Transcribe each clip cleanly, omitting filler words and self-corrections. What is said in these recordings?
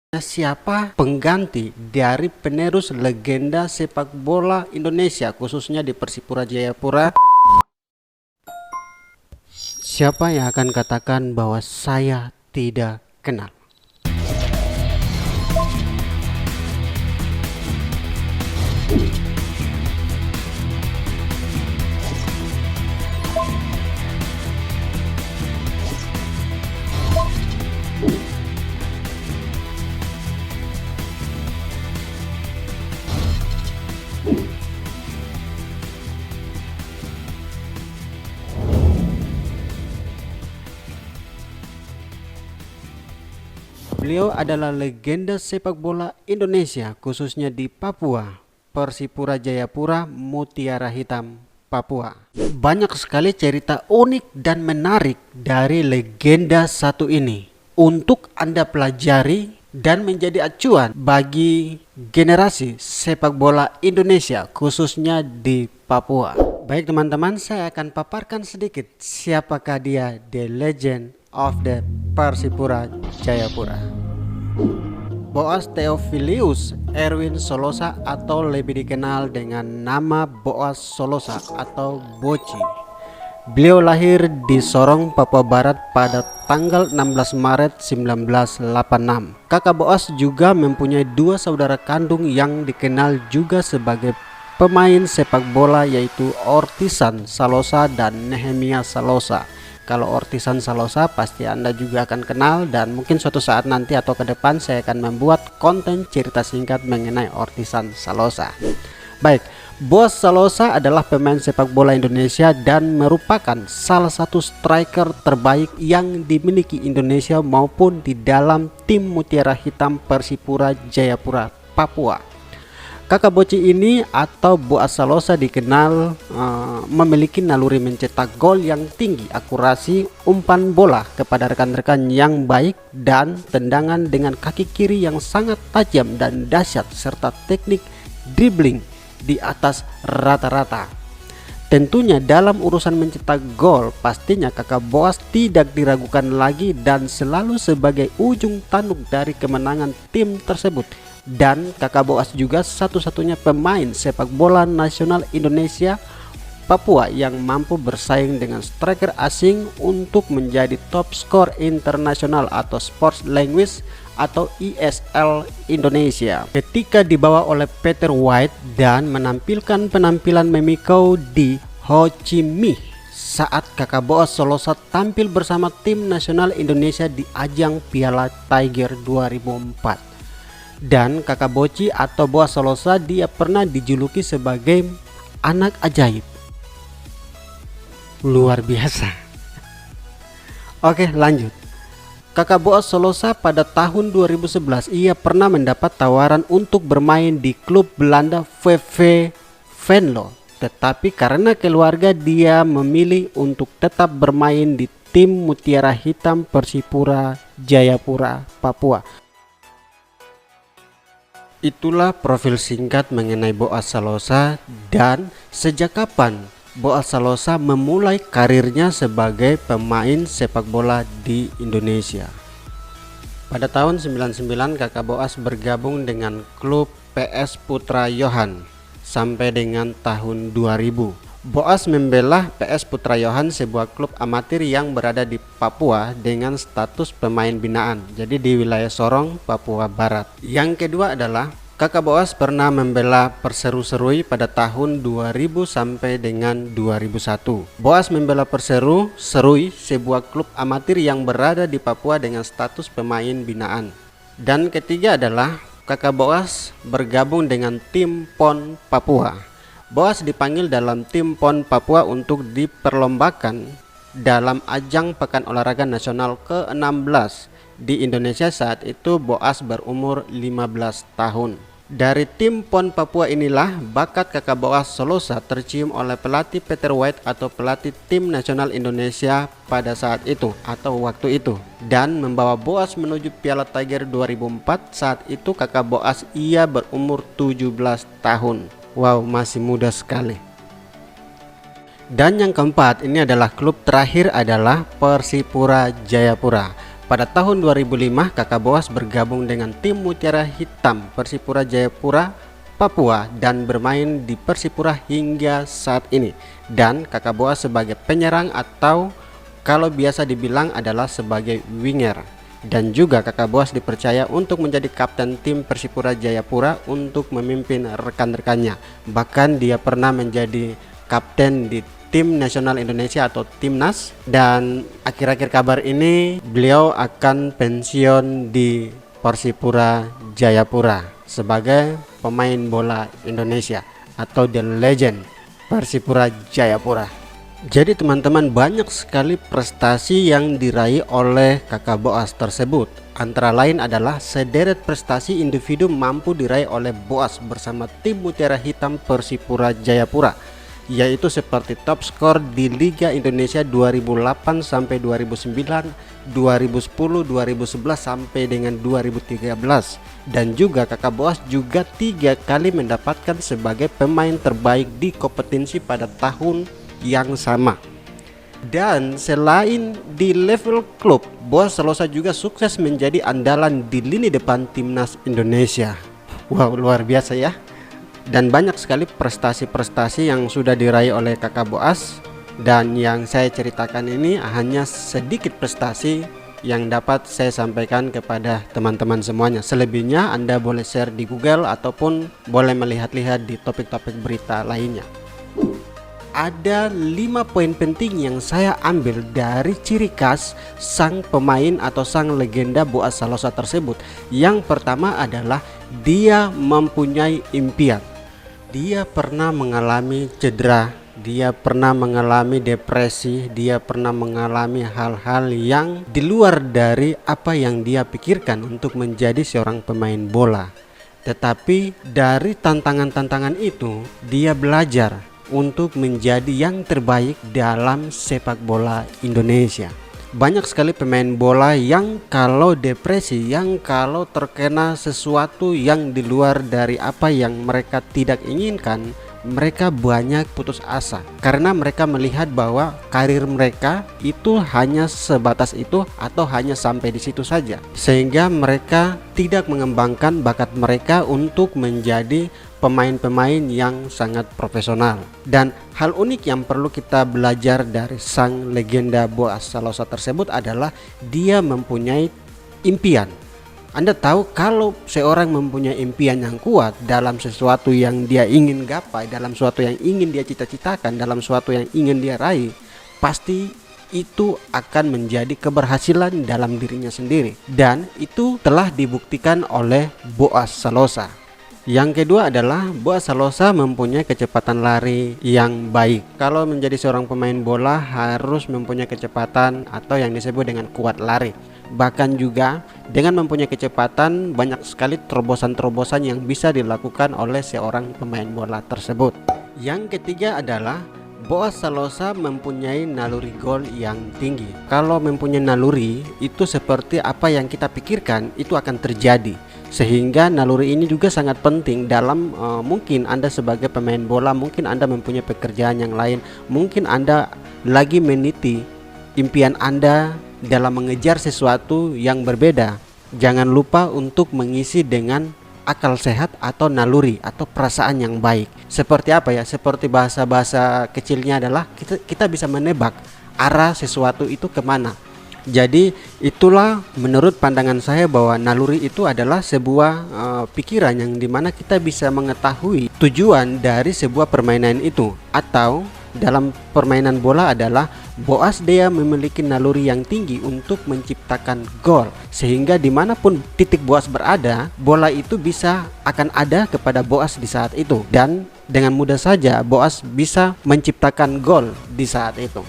Siapa pengganti dari penerus legenda sepak bola Indonesia khususnya di Persipura Jayapura? Siapa yang akan katakan bahwa saya tidak kenal? Beliau adalah legenda sepak bola Indonesia khususnya di Papua, Persipura Jayapura, Mutiara Hitam, Papua. Banyak sekali cerita unik dan menarik dari legenda satu ini untuk Anda pelajari dan menjadi acuan bagi generasi sepak bola Indonesia khususnya di Papua. Baik teman-teman, saya akan paparkan sedikit siapakah dia, the legend of the Persipura Jayapura. Boas Theophilus Erwin Solosa atau lebih dikenal dengan nama Boas Solosa atau Boci. Beliau lahir di Sorong, Papua Barat pada tanggal 16 Maret 1986. Kakak Boas juga mempunyai dua saudara kandung yang dikenal juga sebagai pemain sepak bola, yaitu Ortisan Salosa dan Nehemia Salosa. Kalau Ortisan Salosa pasti Anda juga akan kenal, dan mungkin suatu saat nanti atau ke depan saya akan membuat konten cerita singkat mengenai Ortisan Salosa. Baik, Boas Salosa adalah pemain sepak bola Indonesia dan merupakan salah satu striker terbaik yang dimiliki Indonesia maupun di dalam tim Mutiara Hitam Persipura Jayapura, Papua. Kakak Boci ini atau Boas Salosa dikenal memiliki naluri mencetak gol yang tinggi, akurasi umpan bola kepada rekan-rekan yang baik, dan tendangan dengan kaki kiri yang sangat tajam dan dahsyat, serta teknik dribbling di atas rata-rata. Tentunya dalam urusan mencetak gol, pastinya kakak Boas tidak diragukan lagi dan selalu sebagai ujung tanduk dari kemenangan tim tersebut. Dan kakak Boas juga satu-satunya pemain sepak bola nasional Indonesia Papua yang mampu bersaing dengan striker asing untuk menjadi top skor internasional atau Sports Language atau ESL Indonesia ketika dibawa oleh Peter White dan menampilkan penampilan memikau di Ho Chi Minh saat kakak Boas Solosa tampil bersama tim nasional Indonesia di ajang Piala Tiger 2004. Dan kakak Boci atau Boas Solosa dia pernah dijuluki sebagai anak ajaib. Luar biasa. Oke, lanjut. Kakak Boas Solosa pada tahun 2011 ia pernah mendapat tawaran untuk bermain di klub Belanda VV Venlo, tetapi karena keluarga dia memilih untuk tetap bermain di tim Mutiara Hitam Persipura Jayapura, Papua. Itulah profil singkat mengenai Boas Salosa dan sejak kapan Boas Salosa memulai karirnya sebagai pemain sepak bola di Indonesia. Pada tahun 99 kakak Boas bergabung dengan klub PS Putra Yohan sampai dengan tahun 2000. Boas membela PS Putra Yohan, sebuah klub amatir yang berada di Papua dengan status pemain binaan, jadi di wilayah Sorong, Papua Barat. Yang kedua adalah kakak Boas pernah membela Perseru Serui pada tahun 2000 sampai dengan 2001. Boas membela Perseru Serui, sebuah klub amatir yang berada di Papua dengan status pemain binaan. Dan ketiga adalah kakak Boas bergabung dengan tim PON Papua. Boas dipanggil dalam tim PON Papua untuk diperlombakan dalam ajang Pekan Olahraga Nasional ke-16 di Indonesia. Saat itu Boas berumur 15 tahun. Dari tim PON Papua inilah bakat kakak Boas Solosa tercium oleh pelatih Peter White atau pelatih tim nasional Indonesia pada saat itu atau waktu itu, dan membawa Boas menuju Piala Tiger 2004. Saat itu kakak Boas ia berumur 17 tahun. Wow, masih muda sekali. Dan yang keempat, ini adalah klub terakhir adalah Persipura Jayapura. Pada tahun 2005, Kakak Boas bergabung dengan tim Mutiara Hitam Persipura Jayapura, Papua dan bermain di Persipura hingga saat ini. Dan Kakak Boas sebagai penyerang atau kalau biasa dibilang adalah sebagai winger. Dan juga Kakak Boas dipercaya untuk menjadi kapten tim Persipura Jayapura untuk memimpin rekan-rekannya. Bahkan dia pernah menjadi kapten di tim nasional Indonesia atau timnas, dan akhir-akhir kabar ini beliau akan pensiun di Persipura Jayapura sebagai pemain bola Indonesia atau the legend Persipura Jayapura. Jadi teman-teman, banyak sekali prestasi yang diraih oleh Kakak Boas tersebut. Antara lain adalah sederet prestasi individu mampu diraih oleh Boas bersama tim Mutiara Hitam Persipura Jayapura, yaitu seperti top skor di Liga Indonesia 2008 sampai 2009, 2010, 2011 sampai dengan 2013. Dan juga Kakak Boas juga 3 kali mendapatkan sebagai pemain terbaik di kompetisi pada tahun yang sama. Dan selain di level klub, Boas Salosa juga sukses menjadi andalan di lini depan timnas Indonesia. Wow, luar biasa ya. Dan banyak sekali prestasi-prestasi yang sudah diraih oleh Kakak Boas, dan yang saya ceritakan ini hanya sedikit prestasi yang dapat saya sampaikan kepada teman-teman semuanya. Selebihnya Anda boleh share di Google ataupun boleh melihat-lihat di topik-topik berita lainnya. Ada 5 poin penting yang saya ambil dari ciri khas sang pemain atau sang legenda Boas Salosa tersebut. Yang pertama adalah dia mempunyai impian. Dia pernah mengalami cedera, dia pernah mengalami depresi, dia pernah mengalami hal-hal yang di luar dari apa yang dia pikirkan untuk menjadi seorang pemain bola. Tetapi dari tantangan-tantangan itu, dia belajar untuk menjadi yang terbaik dalam sepak bola Indonesia. Banyak sekali pemain bola yang kalau depresi, yang kalau terkena sesuatu yang di luar dari apa yang mereka tidak inginkan, mereka banyak putus asa karena mereka melihat bahwa karir mereka itu hanya sebatas itu atau hanya sampai di situ saja, sehingga mereka tidak mengembangkan bakat mereka untuk menjadi pemain-pemain yang sangat profesional. Dan hal unik yang perlu kita belajar dari sang legenda Boas Salosa tersebut adalah dia mempunyai impian. Anda tahu, kalau seorang mempunyai impian yang kuat dalam sesuatu yang dia ingin gapai, dalam sesuatu yang ingin dia cita-citakan, dalam sesuatu yang ingin dia raih, pasti itu akan menjadi keberhasilan dalam dirinya sendiri. Dan itu telah dibuktikan oleh Boas Salosa. Yang kedua adalah Boas Salosa mempunyai kecepatan lari yang baik. Kalau menjadi seorang pemain bola harus mempunyai kecepatan atau yang disebut dengan kuat lari. Bahkan juga dengan mempunyai kecepatan, banyak sekali terobosan-terobosan yang bisa dilakukan oleh seorang pemain bola tersebut. Yang ketiga adalah Boas Salosa mempunyai naluri gol yang tinggi. Kalau mempunyai naluri, itu seperti apa yang kita pikirkan itu akan terjadi. Sehingga naluri ini juga sangat penting dalam mungkin Anda sebagai pemain bola, mungkin Anda mempunyai pekerjaan yang lain, mungkin Anda lagi meniti impian Anda dalam mengejar sesuatu yang berbeda. Jangan lupa untuk mengisi dengan akal sehat atau naluri atau perasaan yang baik. Seperti apa ya? Seperti bahasa-bahasa kecilnya adalah kita bisa menebak arah sesuatu itu kemana. Jadi itulah menurut pandangan saya bahwa naluri itu adalah sebuah pikiran yang dimana kita bisa mengetahui tujuan dari sebuah permainan itu. Atau dalam permainan bola adalah Boas dia memiliki naluri yang tinggi untuk menciptakan gol, sehingga dimanapun titik Boas berada, bola itu bisa akan ada kepada Boas di saat itu, dan dengan mudah saja Boas bisa menciptakan gol di saat itu.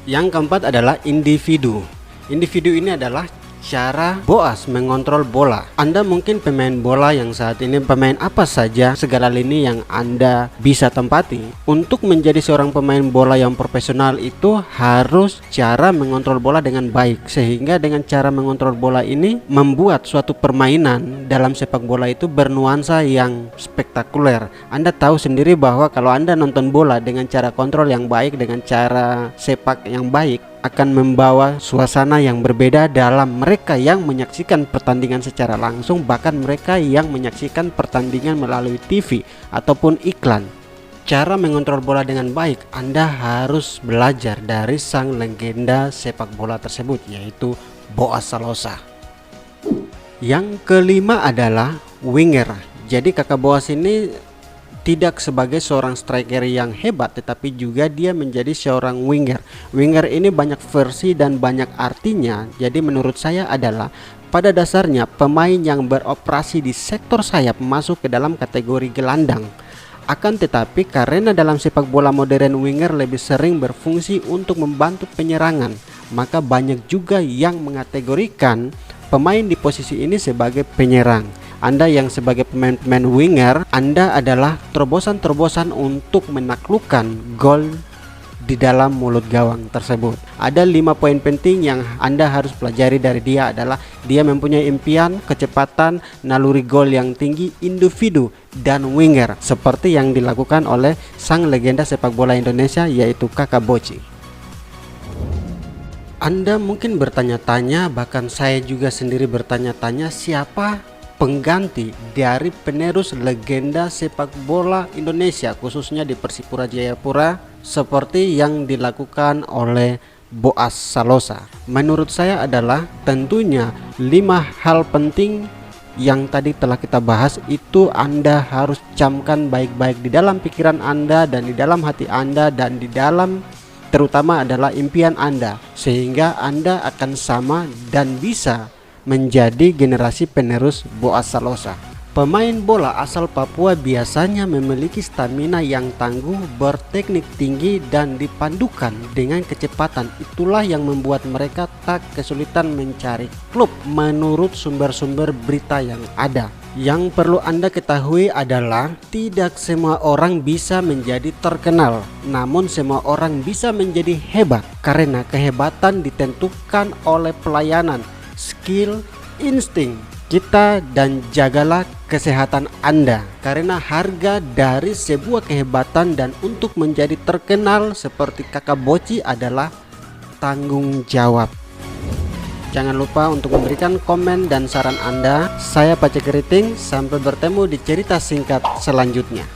Yang keempat adalah individu. Individu ini adalah cara Boas mengontrol bola. Anda mungkin pemain bola yang saat ini pemain apa saja segala lini yang Anda bisa tempati. Untuk menjadi seorang pemain bola yang profesional itu harus cara mengontrol bola dengan baik, sehingga dengan cara mengontrol bola ini membuat suatu permainan dalam sepak bola itu bernuansa yang spektakuler. Anda tahu sendiri bahwa kalau Anda nonton bola dengan cara kontrol yang baik, dengan cara sepak yang baik, akan membawa suasana yang berbeda dalam mereka yang menyaksikan pertandingan secara langsung, bahkan mereka yang menyaksikan pertandingan melalui TV ataupun iklan. Cara mengontrol bola dengan baik, Anda harus belajar dari sang legenda sepak bola tersebut, yaitu Boaz Salosa. Yang kelima adalah winger. Jadi kakak Boaz ini tidak sebagai seorang striker yang hebat, tetapi juga dia menjadi seorang winger. Winger ini banyak versi dan banyak artinya. Jadi menurut saya adalah pada dasarnya pemain yang beroperasi di sektor sayap masuk ke dalam kategori gelandang. Akan tetapi karena dalam sepak bola modern winger lebih sering berfungsi untuk membantu penyerangan, maka banyak juga yang mengategorikan pemain di posisi ini sebagai penyerang. Anda yang sebagai pemain winger, Anda adalah terobosan-terobosan untuk menaklukkan gol di dalam mulut gawang tersebut. Ada 5 poin penting yang Anda harus pelajari dari dia adalah dia mempunyai impian, kecepatan, naluri gol yang tinggi, individu, dan winger seperti yang dilakukan oleh sang legenda sepak bola Indonesia yaitu Kakak Boci. Anda mungkin bertanya-tanya, bahkan saya juga sendiri bertanya-tanya, siapa pengganti dari penerus legenda sepak bola Indonesia khususnya di Persipura Jayapura seperti yang dilakukan oleh Boaz Salosa. Menurut saya adalah tentunya 5 hal penting yang tadi telah kita bahas itu Anda harus camkan baik-baik di dalam pikiran Anda dan di dalam hati Anda dan di dalam terutama adalah impian Anda, sehingga Anda akan sama dan bisa menjadi generasi penerus Boaz Salosa. Pemain bola asal Papua biasanya memiliki stamina yang tangguh, berteknik tinggi dan dipadukan dengan kecepatan. Itulah yang membuat mereka tak kesulitan mencari klub menurut sumber-sumber berita yang ada. Yang perlu Anda ketahui adalah tidak semua orang bisa menjadi terkenal, namun semua orang bisa menjadi hebat karena kehebatan ditentukan oleh pelayanan, skill, insting kita, dan jagalah kesehatan Anda karena harga dari sebuah kehebatan dan untuk menjadi terkenal seperti Kakak Boci adalah tanggung jawab. Jangan lupa untuk memberikan komen dan saran Anda. Saya Pace Keriting, sampai bertemu di cerita singkat selanjutnya.